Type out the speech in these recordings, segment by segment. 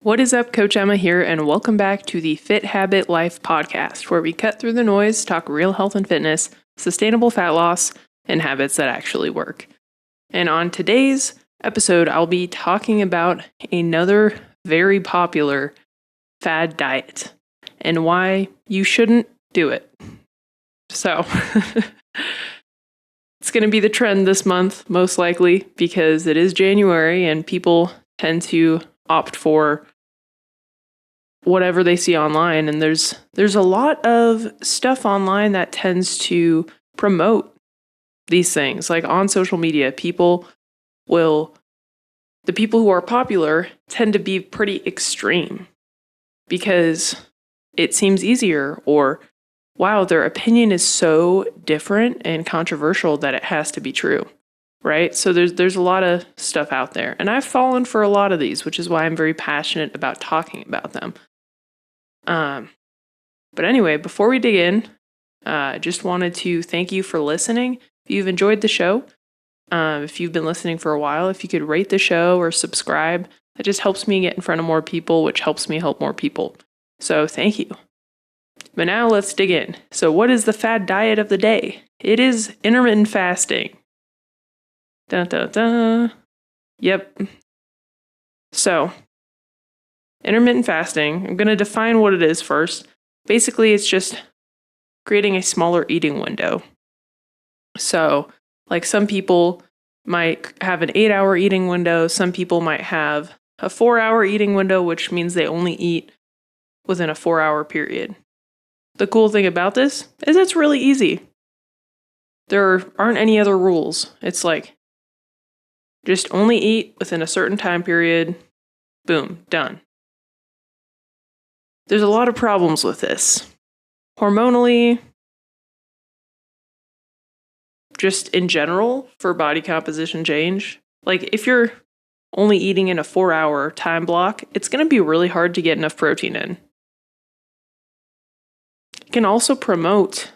What is up, Coach Emma here, and welcome back to the Fit Habit Life podcast, where we cut through the noise, talk real health and fitness, sustainable fat loss, and habits that actually work. And on today's episode, I'll be talking about another very popular fad diet and why you shouldn't do it. So, it's going to be the trend this month, most likely, because it is January and people tend to opt for whatever they see online, and there's a lot of stuff online that tends to promote these things. Like on social media, the people who are popular tend to be pretty extreme because it seems easier, or wow, their opinion is so different and controversial that it has to be true. Right? So there's a lot of stuff out there, and I've fallen for a lot of these, which is why I'm very passionate about talking about them. But anyway, before we dig in, I just wanted to thank you for listening. If you've enjoyed the show, if you've been listening for a while, if you could rate the show or subscribe, that just helps me get in front of more people, which helps me help more people. So thank you. But now let's dig in. So what is the fad diet of the day? It is intermittent fasting. Dun, dun, dun. Yep. So, intermittent fasting, I'm going to define what it is first. Basically, it's just creating a smaller eating window. So, like some people might have an 8-hour eating window. Some people might have a 4-hour eating window, which means they only eat within a 4-hour period. The cool thing about this is it's really easy. There aren't any other rules. It's like, just only eat within a certain time period. Boom, done. There's a lot of problems with this. Hormonally, just in general, for body composition change. Like, if you're only eating in a 4-hour time block, it's going to be really hard to get enough protein in. It can also promote,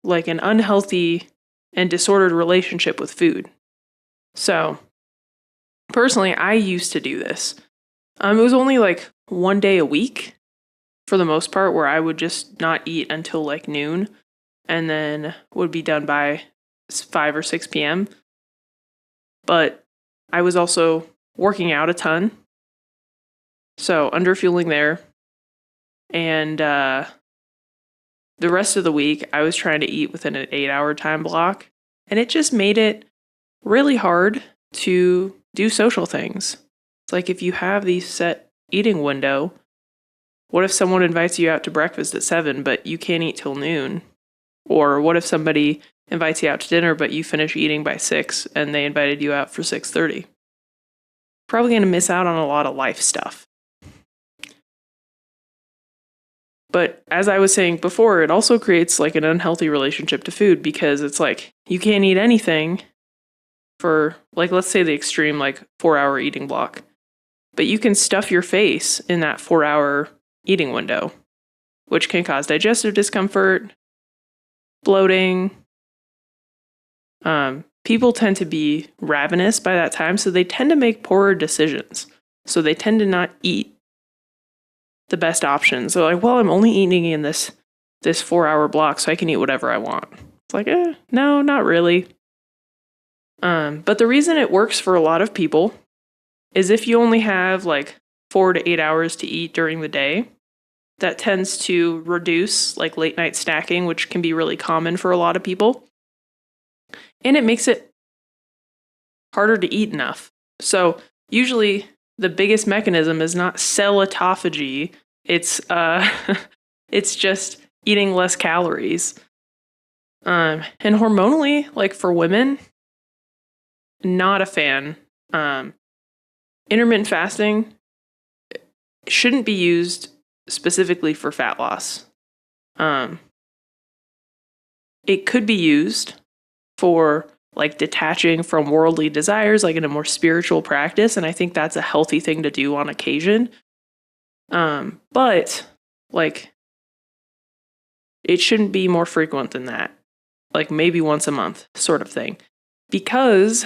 like, an unhealthy and disordered relationship with food. So, personally, I used to do this. It was only like one day a week for the most part, where I would just not eat until like noon and then would be done by 5 or 6 p.m. But I was also working out a ton, so underfueling there. And the rest of the week, I was trying to eat within an 8-hour time block, and it just made it really hard to do social things. It's like, if you have the set eating window, what if someone invites you out to breakfast at 7, but you can't eat till noon? Or what if somebody invites you out to dinner, but you finish eating by 6 and they invited you out for 6:30? Probably going to miss out on a lot of life stuff. But as I was saying before, it also creates like an unhealthy relationship to food, because it's like, you can't eat anything for, like, let's say the extreme, like 4-hour eating block. But you can stuff your face in that 4-hour eating window, which can cause digestive discomfort, bloating. People tend to be ravenous by that time, so they tend to make poorer decisions. So they tend to not eat the best options. They're like, well, I'm only eating in this 4-hour block, so I can eat whatever I want. It's like, no, not really. But the reason it works for a lot of people is if you only have like 4 to 8 hours to eat during the day, that tends to reduce like late night snacking, which can be really common for a lot of people. And it makes it harder to eat enough. So usually the biggest mechanism is not cell autophagy. It's it's just eating less calories. And hormonally, like for women, not a fan. Intermittent fasting shouldn't be used specifically for fat loss. It could be used for like detaching from worldly desires, like in a more spiritual practice, and I think that's a healthy thing to do on occasion. But like, it shouldn't be more frequent than that. Like maybe once a month sort of thing. Because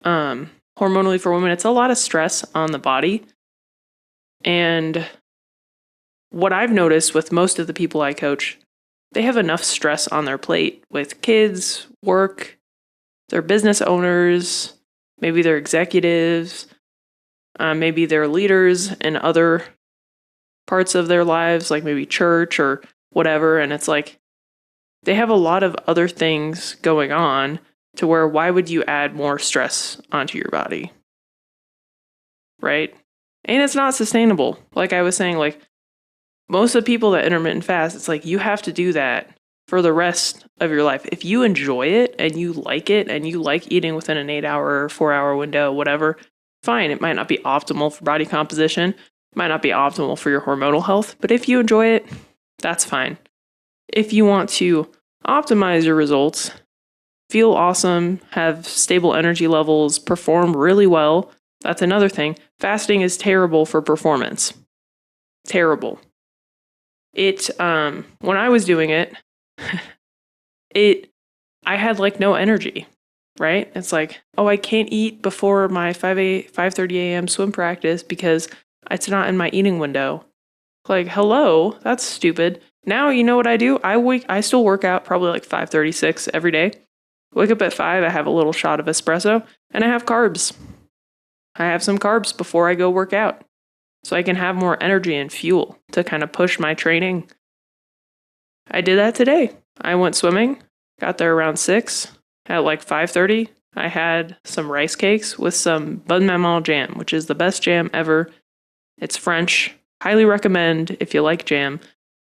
hormonally for women, it's a lot of stress on the body. And what I've noticed with most of the people I coach, they have enough stress on their plate with kids, work, they're business owners, maybe they're executives, maybe they're leaders in other parts of their lives, like maybe church or whatever. And it's like they have a lot of other things going on to where why would you add more stress onto your body? Right? And it's not sustainable. Like I was saying, like most of the people that intermittent fast, it's like you have to do that for the rest of your life. If you enjoy it and you like eating within an 8-hour or 4-hour window, whatever, fine. It might not be optimal for body composition, it might not be optimal for your hormonal health, but if you enjoy it, that's fine. If you want to optimize your results, feel awesome, have stable energy levels, perform really well, that's another thing. Fasting is terrible for performance. Terrible. When I was doing it, I had like no energy, right? It's like, oh, I can't eat before my 5:30 a.m. swim practice because it's not in my eating window. Like, hello, that's stupid. Now you know what I do? I still work out probably like 5:36 every day. Wake up at 5, I have a little shot of espresso, and I have carbs. I have some carbs before I go work out, so I can have more energy and fuel to kind of push my training. I did that today. I went swimming, got there around 6. At like 5:30, I had some rice cakes with some Bonne Maman jam, which is the best jam ever. It's French. Highly recommend if you like jam.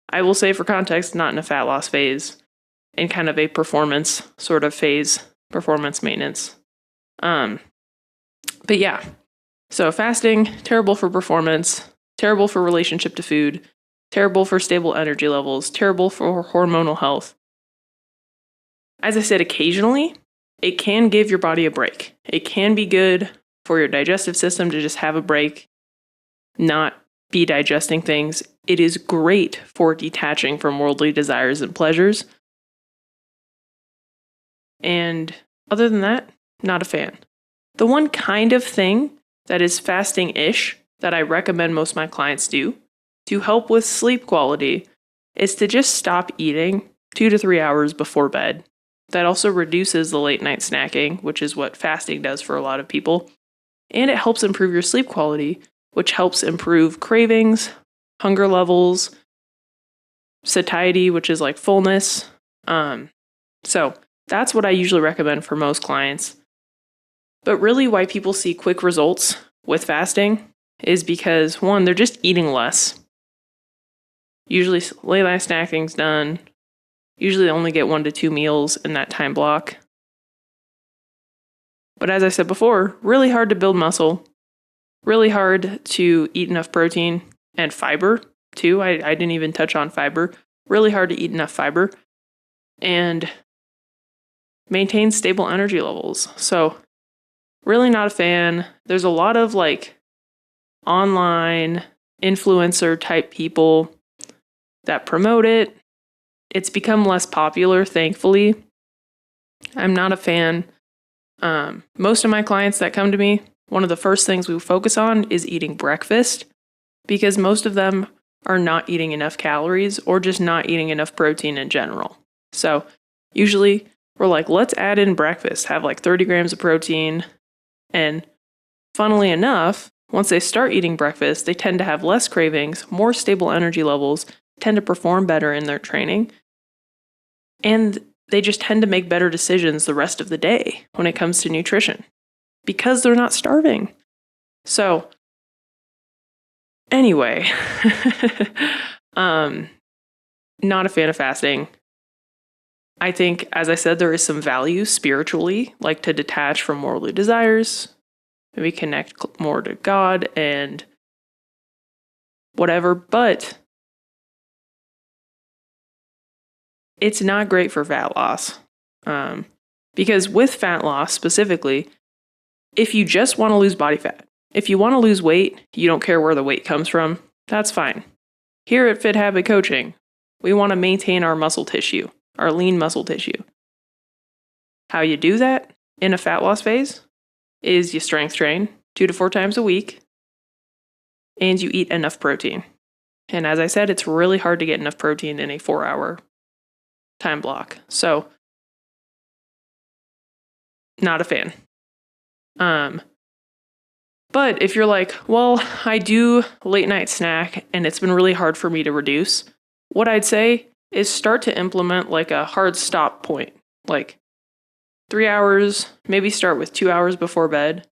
I will say for context, not in a fat loss phase, in kind of a performance sort of phase, performance maintenance. But yeah, so fasting, terrible for performance, terrible for relationship to food, terrible for stable energy levels, terrible for hormonal health. As I said, occasionally, it can give your body a break. It can be good for your digestive system to just have a break, not be digesting things. It is great for detaching from worldly desires and pleasures. And other than that, not a fan. The one kind of thing that is fasting-ish that I recommend most of my clients do to help with sleep quality is to just stop eating 2 to 3 hours before bed. That also reduces the late night snacking, which is what fasting does for a lot of people. And it helps improve your sleep quality, which helps improve cravings, hunger levels, satiety, which is like fullness. So that's what I usually recommend for most clients. But really why people see quick results with fasting is because, one, they're just eating less. Usually late night snacking's done. Usually they only get 1 to 2 meals in that time block. But as I said before, really hard to build muscle, really hard to eat enough protein and fiber too. I didn't even touch on fiber. Really hard to eat enough fiber and maintain stable energy levels. So really not a fan. There's a lot of like online influencer type people that promote it. It's become less popular, thankfully. I'm not a fan. Most of my clients that come to me, one of the first things we focus on is eating breakfast because most of them are not eating enough calories or just not eating enough protein in general. So usually we're like, let's add in breakfast, have like 30 grams of protein. And funnily enough, once they start eating breakfast, they tend to have less cravings, more stable energy levels, tend to perform better in their training. And they just tend to make better decisions the rest of the day when it comes to nutrition because they're not starving. So anyway, not a fan of fasting. I think, as I said, there is some value spiritually, like to detach from worldly desires, maybe connect more to God and whatever, but it's not great for fat loss. Because with fat loss specifically, if you just want to lose body fat, if you want to lose weight, you don't care where the weight comes from, that's fine. Here at Fit Habit Coaching, we want to maintain our muscle tissue, our lean muscle tissue. How you do that in a fat loss phase is you strength train 2 to 4 times a week. and you eat enough protein. And as I said, it's really hard to get enough protein in a 4-hour time block. So, not a fan. But if you're like, well, I do late night snack and it's been really hard for me to reduce, what I'd say is start to implement like a hard stop point. Like 3 hours, maybe start with 2 hours before bed.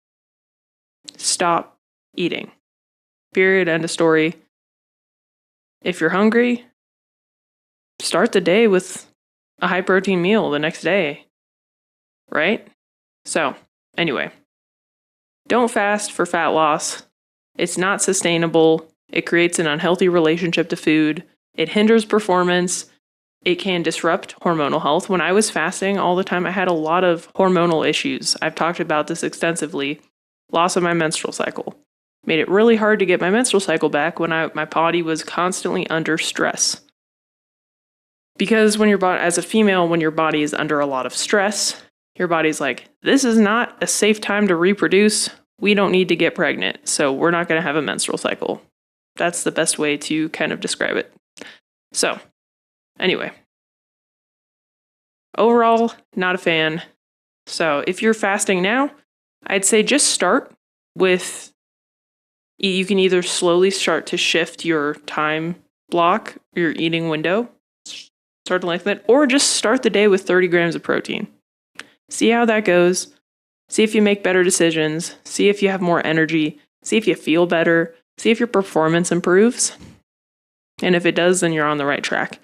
Stop eating. Period. End of story. If you're hungry, start the day with a high protein meal the next day. Right? So, anyway, don't fast for fat loss. It's not sustainable. It creates an unhealthy relationship to food. It hinders performance. It can disrupt hormonal health. When I was fasting all the time, I had a lot of hormonal issues. I've talked about this extensively. Loss of my menstrual cycle. Made it really hard to get my menstrual cycle back when my body was constantly under stress. Because when as a female, when your body is under a lot of stress, your body's like, this is not a safe time to reproduce. We don't need to get pregnant, so we're not going to have a menstrual cycle. That's the best way to kind of describe it. So, anyway. Overall, not a fan. So, if you're fasting now, I'd say just start with, you can either slowly start to shift your time block, your eating window, start to lengthen it, or just start the day with 30 grams of protein. See how that goes. See if you make better decisions. See if you have more energy. See if you feel better. See if your performance improves. And if it does, then you're on the right track.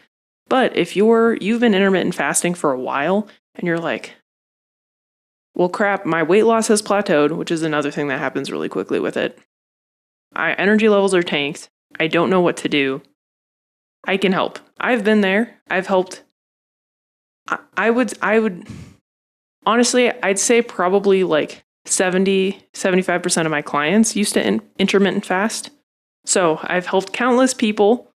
But if you've been intermittent fasting for a while and you're like, well, crap, my weight loss has plateaued, which is another thing that happens really quickly with it. My energy levels are tanked. I don't know what to do. I can help. I've been there. I've helped. I would honestly, I'd say probably like 75% of my clients used to intermittent fast. So I've helped countless people,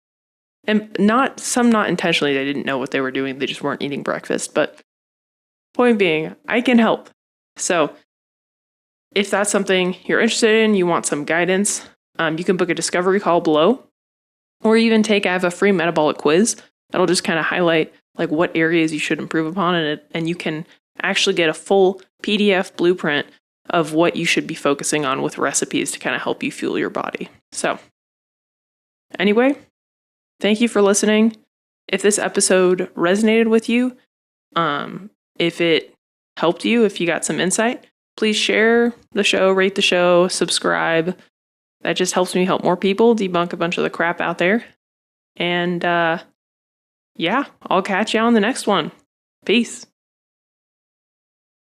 and some not intentionally. They didn't know what they were doing. They just weren't eating breakfast. But point being, I can help. So if that's something you're interested in, you want some guidance, you can book a discovery call below, or even I have a free metabolic quiz that'll just kind of highlight like what areas you should improve upon in it, and you can actually get a full PDF blueprint of what you should be focusing on with recipes to kind of help you fuel your body. So anyway, thank you for listening. If this episode resonated with you, if it helped you, if you got some insight, please share the show, rate the show, subscribe. That just helps me help more people debunk a bunch of the crap out there. And yeah, I'll catch you on the next one. Peace.